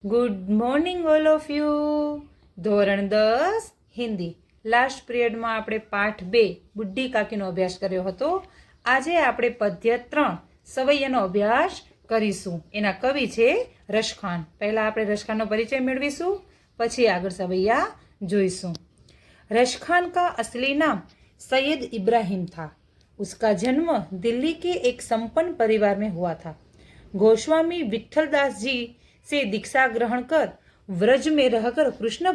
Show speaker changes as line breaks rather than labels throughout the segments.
Good morning all of you. ધોરણ 10 Hindi. Last પિરિયડમાં આપણે પાઠ 2 બુઢ્ઢી કાકીનો અભ્યાસ કર્યો હતો. આજે આપણે પદ્ય 3 સવૈયાનો અભ્યાસ કરીશું. એના કવિ છે રશખાન. પહેલાં આપણે રશખાનનો પરિચય મેળવીશું, પછી આગળ સવૈયા જોઈશું. रशखान का असली नाम सैयद इब्राहिम था. उसका जन्म दिल्ली के एक संपन्न परिवार में हुआ था. गोस्वामी विठलदास जी से दीक्षा ग्रहण कर व्रज में रहकर कृष्ण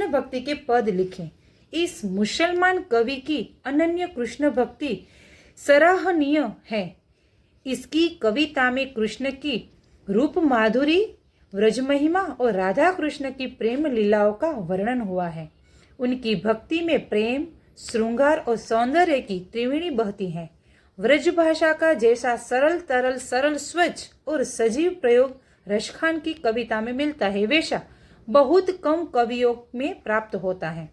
भक्ति के पद लिखे. इस मुसलमान कवि की अनन्य कृष्ण भक्ति सराहनीय है. इसकी कविता में कृष्ण की रूप माधुरी, व्रज महिमा और राधा कृष्ण की प्रेम लीलाओं का वर्णन हुआ है. उनकी भक्ति में प्रेम, श्रृंगार और सौंदर्य की त्रिवेणी बहती है. व्रज भाषा का जैसा सरल तरल सरल स्वच्छ और सजीव प्रयोग रशखान की कविता में मिलता है, वैसा बहुत कम कवियों में प्राप्त होता है.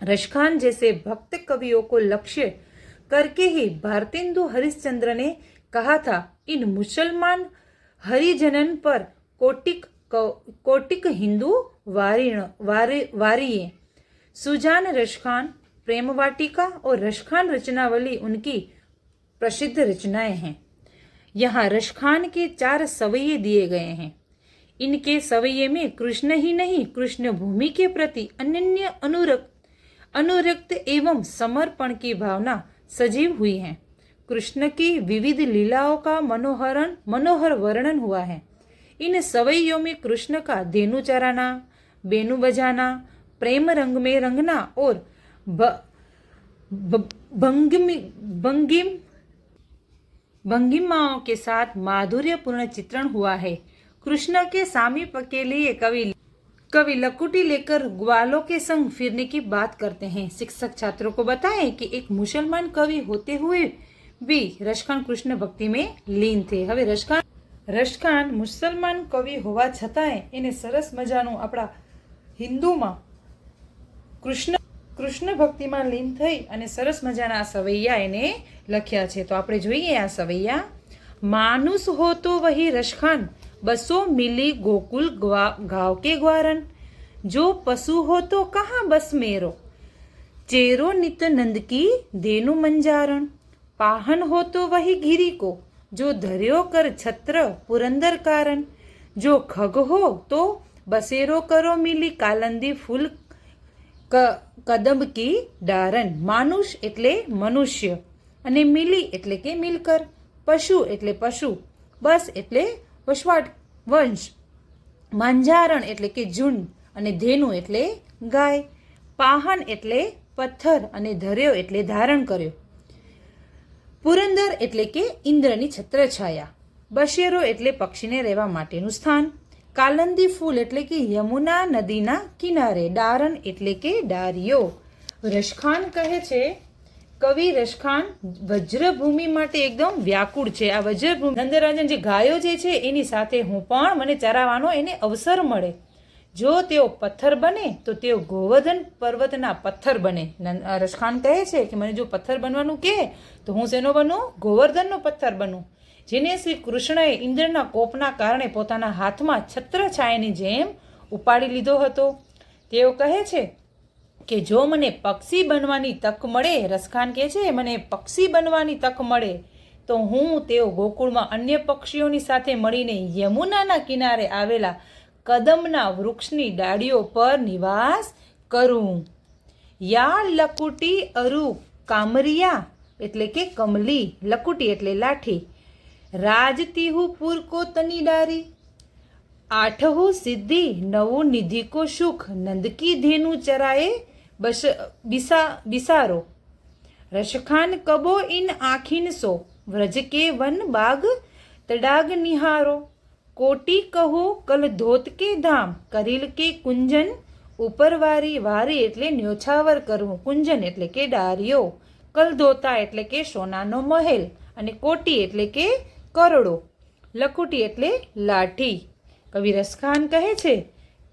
रशखान जैसे भक्त कवियों को लक्ष्य करके ही भारतेंदु हरिश्चंद्र ने कहा था, इन मुसलमान हरिजनन पर कोटिक हिंदू वारिये. सुजान रशखान, प्रेम वाटिका और रशखान रचनावली उनकी प्रसिद्ध रचनाएं हैं. यहाँ रशखान के 4 सवैये दिए गए हैं. इनके सवैये में कृष्ण ही नहीं, कृष्ण भूमि के प्रति अनन्य अनुरक्त एवं समर्पण की भावना सजीव हुई है. कृष्ण की विविध लीलाओं का मनोहर वर्णन हुआ है. इन सवैयों में कृष्ण का धेनु चराना, बेनु बजाना, प्रेम रंग में रंगना और भंगिमाओं के साथ माधुर्यपूर्ण चित्रण हुआ है. कृष्ण के सामीप्य के लिए कवि लकुटी लेकर ग्वालों के संग फिरने की बात करते हैं. शिक्षक छात्रों को बताएं कि एक मुसलमान कवि होते हुए भी रशखान कृष्ण भक्ति में लीन थे. હવે રશખાન મુસલમાન કવિ હોવા છતાંય એને સરસ મજાનું આપણા હિન્દુમાં કૃષ્ણ ભક્તિમાં લીન થઈ અને સરસ મજાના આ સવૈયા એને લખ્યા છે. તો આપણે જોઈએ આ સવૈયા. માનુસ હો તો વહી રશખાન, બસો મિલી ગોકુલ ગાવ કે ગ્વારન. જો પશુ હો તો કહાં બસ મેરો, ચેરો નિત નંદ की धेनु मंजारण. पाहन हो तो वही गिरी को, जो धर्यो कर छत्र पुरंदर कारण. जो खग हो तो बसेरो करो मिली कालंदी फूल कदम की डारन. मानुष એટલે મનુષ્ય અને મિલી એટલે કે મિલકર, પશુ એટલે પશુ, બસ એટલે વસવાટ વંશ, માંજારણ એટલે કે ઝુંડ અને ધેનુ એટલે ગાય, પાહન એટલે પથ્થર અને ધર્યો એટલે ધારણ કર્યો, પુરંદર એટલે કે ઇન્દ્રની છત્રછાયા, બશેરો એટલે પક્ષીને રહેવા માટેનું સ્થાન, કાલંદી ફૂલ એટલે કે યમુના નદીના કિનારે, ડારન એટલે કે ડારિયો. રશખાન કહે છે, કવિ રશખાન વજ્રભૂમિ માટે એકદમ વ્યાકુળ છે. આ વજ્રભૂમિ નંદરાજન જે ગાયો જે છે એની સાથે હું પણ મને ચરાવવાનો એને અવસર મળે. જો તેઓ પથ્થર બને તો તેઓ ગોવર્ધન પર્વતના પથ્થર બને. રશખાન કહે છે કે મને જો પથ્થર બનવાનું કહે તો હું શેનો બનું? ગોવર્ધનનો પથ્થર બનું, જેને શ્રી કૃષ્ણએ ઇન્દ્રના કોપના કારણે પોતાના હાથમાં છત્રછાયાની જેમ ઉપાડી લીધો હતો. તેઓ કહે છે કે જો મને પક્ષી બનવાની તક મળે, રશખાન કહે છે મને પક્ષી બનવાની તક મળે તો હું તેઓ ગોકુળમાં અન્ય પક્ષીઓની સાથે મળીને યમુનાના કિનારે આવેલા કદમના વૃક્ષની ડાળીઓ પર નિવાસ કરું. યા લકુટી અરુ કામરિયા એટલે કે કમલી, લકુટી એટલે લાઠી, રાજતીહુ પુર કો તની ડારી. આઠહુ સિદ્ધિ નવું નિધિ કો સુખ, નંદકી ધેनु ચરાએ બિસારો. રશખાન કબો ઇન આખીન સો, વ્રજ કે વન બાગ તડાગ નિહારો. કોટી કહો કલ ધોત કે ધામ, કરિલ કે કુંજન ઉપરવારી. વારી એટલે ન્યોછાવર કરવું, કુંજન એટલે કે ડારિયો, કલધોતા એટલે કે સોનાનો મહેલ અને કોટી એટલે કે કરોડો, લકુટી એટલે લાઠી. કવિ રશખાન કહે છે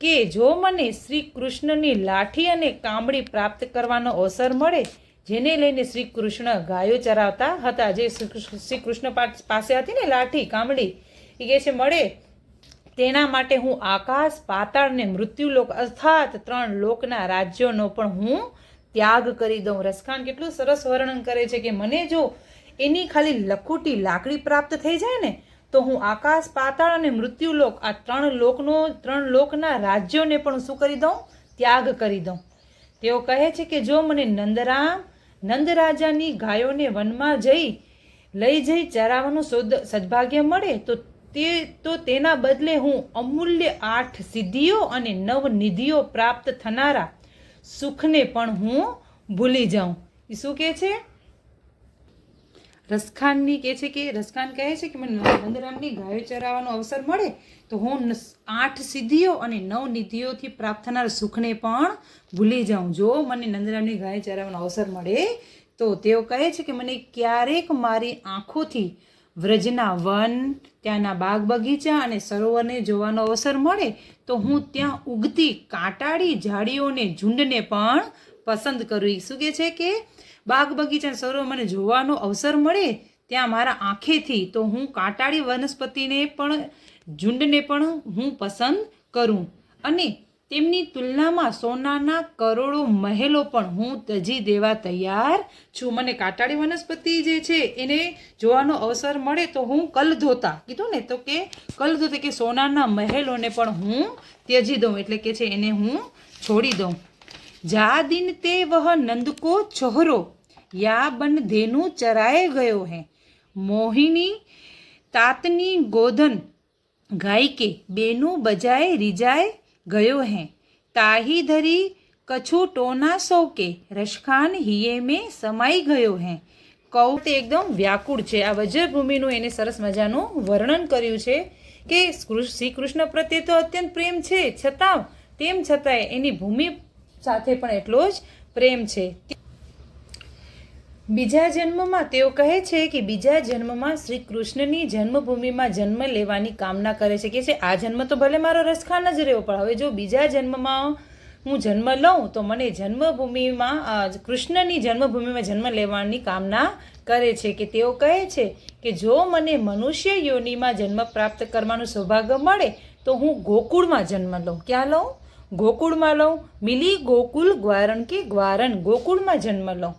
કે જો મને શ્રી કૃષ્ણની લાઠી અને કામળી પ્રાપ્ત કરવાનો અવસર મળે, જેને લઈને શ્રી કૃષ્ણ ગાયો ચરાવતા હતા, જે શ્રી કૃષ્ણ પાસે હતી ને લાઠી કામળી, એ કહે છે મળે તેના માટે હું આકાશ પાતાળ ને મૃત્યુલોક અર્થાત 3 લોકના રાજ્યોનો પણ હું ત્યાગ કરી દઉં. રસખાન કેટલું સરસ વર્ણન કરે છે કે મને જો એની ખાલી લખોટી લાકડી પ્રાપ્ત થઈ જાય ને તો હું આકાશ પાતાળ અને મૃત્યુલોક આ 3 લોકના રાજ્યોને પણ શું કરી દઉં? ત્યાગ કરી દઉં. તેઓ કહે છે કે જો મને નંદરાજાની ગાયોને વનમાં લઈ જઈ ચરાવવાનું સદભાગ્ય મળે તો તેના બદલે હું અમૂલ્ય 8 સિદ્ધિઓ અને 9 નિધિઓ પ્રાપ્ત થનારા સુખને પણ હું ભૂલી જાઉં. એ શું કહે છે? રસખાન કહે છે કે મને નંદરામની ગાયો ચરાવવાનો અવસર મળે તો હું 8 સિદ્ધિઓ અને 9 નિધિઓથી પ્રાપ્ત થનાર સુખને પણ ભૂલી જાઉં. જો મને નંદરામની ગાય ચરાવવાનો અવસર મળે તો તેઓ કહે છે કે મને ક્યારેક મારી આંખોથી વ્રજના વન, ત્યાંના બાગ બગીચા અને સરોવરને જોવાનો અવસર મળે તો હું ત્યાં ઉગતી કાંટાળી ઝાડીઓને ઝુંડને પણ પસંદ કરું. એ શું કહે છે કે બાગ બગીચા સરોવર મને જોવાનો અવસર મળે ત્યાં મારા આંખેથી તો હું કાંટાળી વનસ્પતિને પણ ઝુંડને પણ હું પસંદ કરું અને તેમની તુલનામાં સોનાના કરોડો મહેલો પણ હું તજી દેવા તૈયાર છું. મને કાંટાળી વનસ્પતિ જે છે એને જોવાનો અવસર મળે તો હું કલધોતા કીધું ને તો કે કલધોતા કે સોનાના મહેલોને પણ હું ત્યજી દઉં એટલે કે છે એને હું છોડી દઉં. જા દિન તે વહ નંદ કો છોહરો યા બન ધેનું ચરાએ ગયો હૈ મોહિની તાતની ગોધન ગાય કે બેનું બજાય રીજાય ગયો હૈ તાહી ધરી કછુ ટોના સૌ કે રશખાન હિયે મેં સમાઈ ગયો હૈ. કૌ તે એકદમ વ્યાકુળ છે. આ વજ્રભૂમિનું એને સરસ મજાનું વર્ણન કર્યું છે કે શ્રી કૃષ્ણ પ્રત્યે તો અત્યંત પ્રેમ છે તેમ છતાંય એની ભૂમિ સાથે પણ એટલો જ પ્રેમ છે. બીજા જન્મમાં તેઓ કહે છે કે બીજા જન્મમાં શ્રી કૃષ્ણની જન્મભૂમિમાં જન્મ લેવાની કામના કરે છે કે આ જન્મ તો ભલે મારો રસખાન જ રહ્યો પણ હવે જો બીજા જન્મમાં હું જન્મ લઉં તો મને જન્મભૂમિમાં કૃષ્ણની જન્મભૂમિમાં જન્મ લેવાની કામના કરે છે. કે તેઓ કહે છે કે જો મને મનુષ્ય યોનિમાં જન્મ પ્રાપ્ત કરવાનું સૌભાગ્ય મળે તો હું ગોકુળમાં જન્મ લઉં. ક્યાં લઉં? ગોકુળમાં લઉં. મિલી ગોકુલ ગ્વારણ કે ગ્વારણ ગોકુળમાં જન્મ લઉં.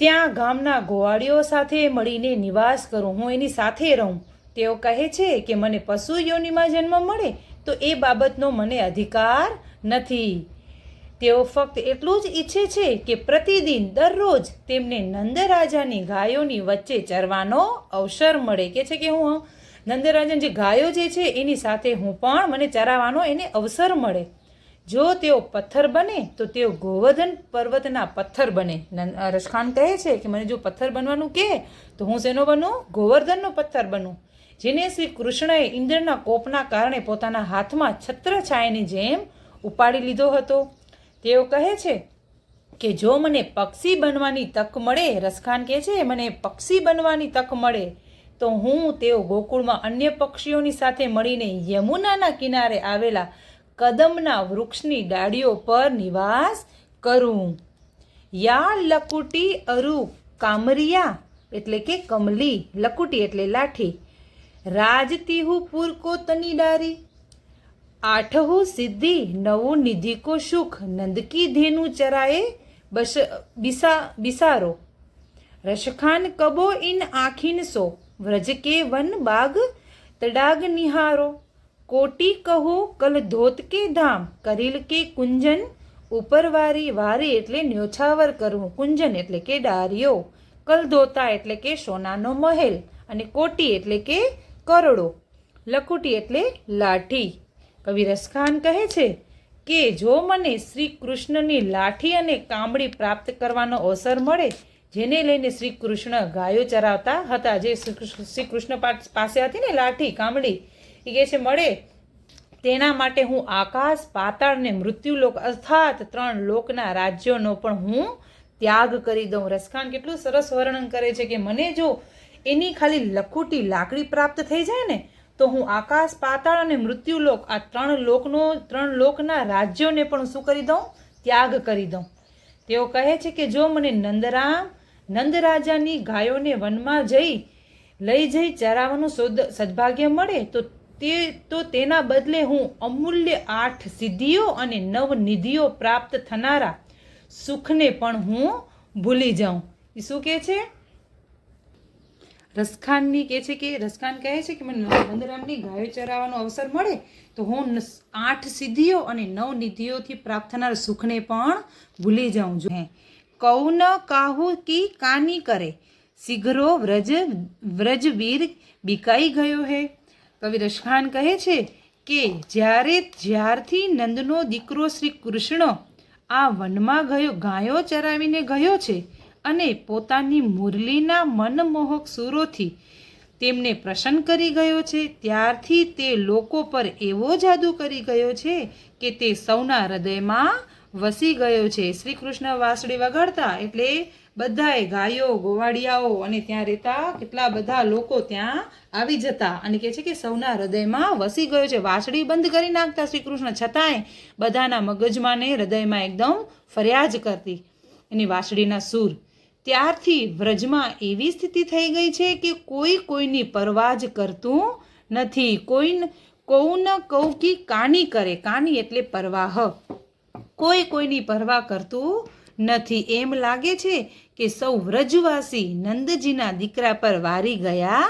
ત્યાં ગામના ગોવાળીઓ સાથે મળીને નિવાસ કરું, હું એની સાથે રહું. તેઓ કહે છે કે મને પશુ યોનિમાં જન્મ મળે તો એ બાબતનો મને અધિકાર નથી. તેઓ ફક્ત એટલું જ ઈચ્છે છે કે પ્રતિદિન દરરોજ તેમને નંદરાજાની ગાયોની વચ્ચે ચરવાનો અવસર મળે. કે છે કે હું નંદરાજાની જે ગાયો જે છે એની સાથે હું પણ મને ચરાવવાનો એને અવસર મળે. જો તેઓ પથ્થર બને તો તેઓ ગોવર્ધન પર્વતના પથ્થર બને. રસખાન કહે છે કે મને જો પથ્થર બનવાનું કહે તો હું શેનો બનું? ગોવર્ધનનો પથ્થર બનું. જેને શ્રી કૃષ્ણએ ઇન્દ્રના કોપના કારણે પોતાના હાથમાં છત્રછાયાની જેમ ઉપાડી લીધો હતો. તેઓ કહે છે કે જો મને પક્ષી બનવાની તક મળે, રસખાન કહે છે મને પક્ષી બનવાની તક મળે તો હું તેઓ ગોકુળમાં અન્ય પક્ષીઓની સાથે મળીને યમુનાના કિનારે આવેલા કદમના વૃક્ષની ડાળીઓ પર નિવાસ કરું. યા લકુટી અરુ કામરિયા એટલે કે કમલી, લકુટી એટલે લાઠી, રાજતીહુ પુર કો તની ડારી, આઠહુ સિદ્ધિ નવું નિધિ કો સુખ, નંદકી ધેનું ચરાએ બિસારો, રશખાન કબો ઇન આખીન સો, વ્રજ કે વન બાગ તડાગ નિહારો, કોટી કહો કલ ધોત કે ધામ, કરીલ કે કુંજન ઉપરવારી, વારી એટલે ન્યોછાવર કરવું, કુંજન એટલે કે ડારીઓ, કલ ધોતા એટલે કે સોનાનો મહેલ, અને કોટી એટલે કે કરોડો, લકુટી એટલે લાઠી. કવિ રસખાન કહે છે કે જો મને શ્રી કૃષ્ણની લાઠી અને કામળી પ્રાપ્ત કરવાનો અવસર મળે, જેને લઈને શ્રી કૃષ્ણ ગાયો ચરાવતા હતા, જે શ્રી કૃષ્ણ પાસે હતી ને લાઠી કામળી, એ કહે છે મળે તેના માટે હું આકાશ પાતાળ ને મૃત્યુલોક અર્થાત 3 લોકના રાજ્યોનો પણ હું ત્યાગ કરી દઉં. રસખાન કેટલું સરસ વર્ણન કરે છે કે મને જો એની ખાલી લખોટી લાકડી પ્રાપ્ત થઈ જાય ને તો હું આકાશ પાતાળ અને મૃત્યુલોક આ 3 લોકના રાજ્યોને પણ શું કરી દઉં? ત્યાગ કરી દઉં. તેઓ કહે છે કે જો મને નંદરાજાની ગાયોને વનમાં લઈ જઈ ચરાવવાનું સદભાગ્ય મળે તેના બદલે હું અમૂલ્ય 8 સિદ્ધિઓ અને 9 નિધિઓ પ્રાપ્ત થનારા સુખને પણ હું ભૂલી જાઉં. એ શું કહે છે? રસખાન કહે છે કે મને નંદરામની ગાયો ચરાવવાનો અવસર મળે તો હું 8 સિદ્ધિઓ અને 9 નિધિઓથી પ્રાપ્ત થનાર સુખને પણ ભૂલી જાઉં છું. કૌ ન કાહુ કી કાની કરે, શીઘ્રો વ્રજવીર બીકાઈ ગયો હે. કવિ રસખાન કહે છે કે જ્યારથી નંદનો દીકરો શ્રી કૃષ્ણ આ વનમાં ગાયો ચરાવીને ગયો છે અને પોતાની મુરલીના મનમોહક સુરોથી તેમને પ્રસન્ન કરી ગયો છે, ત્યારથી તે લોકો પર એવો જાદુ કરી ગયો છે કે તે સૌના હૃદયમાં વસી ગયો છે. શ્રી કૃષ્ણ વાંસળી વગાડતા એટલે બધાએ ગાયો, ગોવાળિયાઓ અને ત્યાં રહેતા કેટલા બધા લોકો ત્યાં આવી જતા અને કહે છે કે સૌના હૃદયમાં વસી ગયો છે. વાંસળી બંધ કરી નાખતા શ્રી કૃષ્ણ, છતાંય બધાના મગજમાં ને હૃદયમાં એકદમ ફરિયાદ કરતી એની વાંસળીના સૂર. ત્યારથી વ્રજમાં એવી સ્થિતિ થઈ ગઈ છે કે કોઈ કોઈની પરવા જ કરતું નથી. કૌ ન કૌ કી કાની કરે, કાની એટલે પરવાહ, કોઈ કોઈની પરવા કરતું નથી. એમ લાગે છે કે સૌ વ્રજવાસી નંદજીના દીકરા પર વારી ગયા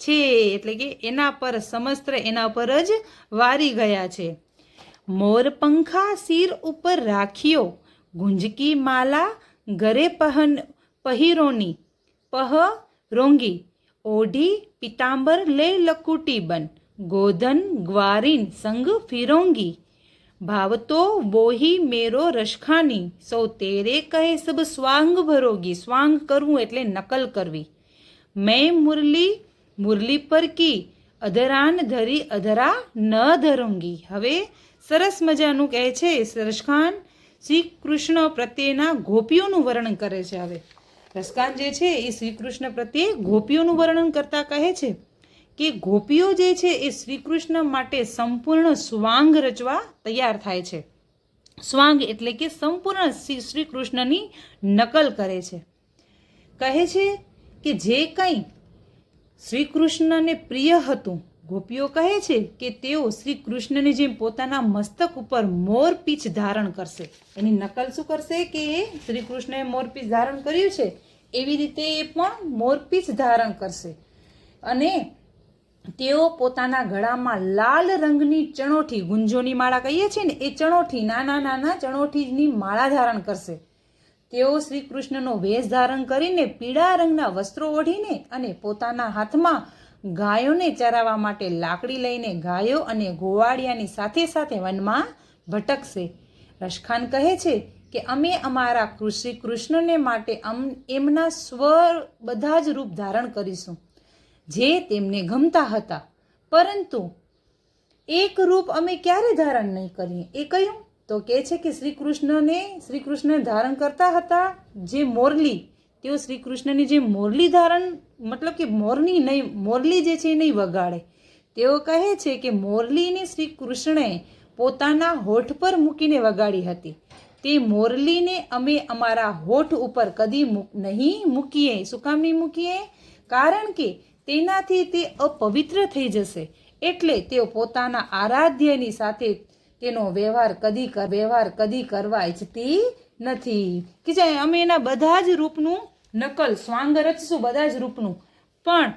છે, એટલે કે એના પર સમસ્ત એના પર જ વારી ગયા છે. મોર પંખા સિર ઉપર રાખ્યો, ગુંજકી માલા ગરે પહેરોની રોંગી, ઓઢી પિતાંબર લઈ લકુટી બન, ગોધન ગ્વારીન સંગ ફિરોંગી, ભાવતો બોહી મેરો રસખાની, સૌ તેરે કહે સબ સ્વાંગ ભરોગી. સ્વાંગ કરવું એટલે નકલ કરવી. મેં મુરલી પર કી અધરાન ધરી અધરા ન ધરૂંગી. હવે સરસ મજાનું કહે છે રસખાન શ્રી કૃષ્ણ પ્રત્યેના ગોપીઓનું વર્ણન કરે છે. હવે રસખાન જે છે એ શ્રી કૃષ્ણ પ્રત્યે ગોપીઓનું વર્ણન કરતા કહે છે કે ગોપીઓ જે છે એ શ્રી કૃષ્ણ માટે સંપૂર્ણ સ્વાંગ રચવા તૈયાર થાય છે. સ્વાંગ એટલે કે સંપૂર્ણ શ્રી કૃષ્ણની નકલ કરે છે. કહે છે કે જે કંઈ શ્રી કૃષ્ણને પ્રિય હતું, ગોપીઓ કહે છે કે તેઓ શ્રી કૃષ્ણની જેમ પોતાના મસ્તક ઉપર મોરપીંછ ધારણ કરશે. એની નકલ શું કરશે કે શ્રી કૃષ્ણએ મોરપીંછ ધારણ કર્યું છે એવી રીતે એ પણ મોરપીંછ ધારણ કરશે અને તેઓ પોતાના ગળામાં લાલ રંગની ચણોઠી, ગુંજોની માળા કહીએ છીએ ને, એ ચણોઠી, નાના ચણોઠીની માળા ધારણ કરશે. તેઓ શ્રી કૃષ્ણનો વેશ ધારણ કરીને પીળા રંગના વસ્ત્રો ઓઢીને અને પોતાના હાથમાં ગાયોને ચરાવવા માટે લાકડી લઈને ગાયો અને ગોવાળિયાની સાથે સાથે વનમાં ભટકશે. રસખાન કહે છે કે અમે અમારા શ્રી કૃષ્ણને માટે એમના બધા જ રૂપ ધારણ કરીશું જે તેમને ગમતા હતા, પરંતુ એક રૂપ અમે ક્યારે ધારણ નહીં કરીએ. એ કયું? તો કહે છે કે શ્રી કૃષ્ણ ધારણ કરતા હતા જે મોરલી, તેઓ શ્રી કૃષ્ણની જે મોરલી ધારણ, મતલબ કે મોરલી જે છે એ નહીં વગાડે. તેઓ કહે છે કે મોરલીને શ્રી કૃષ્ણે પોતાના હોઠ પર મૂકીને વગાડી હતી. તે મોરલીને અમે અમારા હોઠ ઉપર કદી નહીં મૂકીએ. શું કામ નહીં મૂકીએ? કારણ કે તેનાથી તે અપવિત્ર થઈ જશે. એટલે તેઓ પોતાના આરાધ્યની સાથે તેનો વ્યવહાર કદી કરવા ઈચ્છતી નથી. કે જે અમે એના બધા જ રૂપનું નકલ, સ્વાંગ રચશું બધા જ રૂપનું, પણ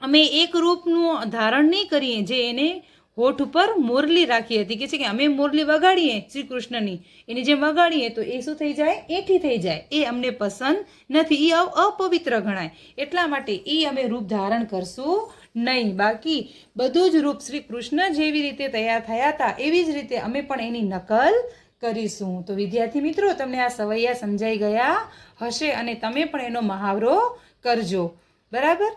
અમે એક રૂપનું ધારણ નહીં કરીએ જે એને હોઠ ઉપર મોરલી રાખી હતી. કે છે કે અમે મોરલી વગાડીએ શ્રી કૃષ્ણની, એની જેમ વગાડીએ તો એ શું થઈ જાય? એઠી થઈ જાય. એ અમને પસંદ નથી, એ અપવિત્ર ગણાય. એટલા માટે એ અમે રૂપ ધારણ કરશું નહીં. બાકી બધું જ રૂપ શ્રી કૃષ્ણ જેવી રીતે તૈયાર થયા હતા એવી જ રીતે અમે પણ એની નકલ કરીશું. તો વિદ્યાર્થી મિત્રો, તમને આ સવૈયા સમજાઈ ગયા હશે અને તમે પણ એનો મહાવરો કરજો. બરાબર?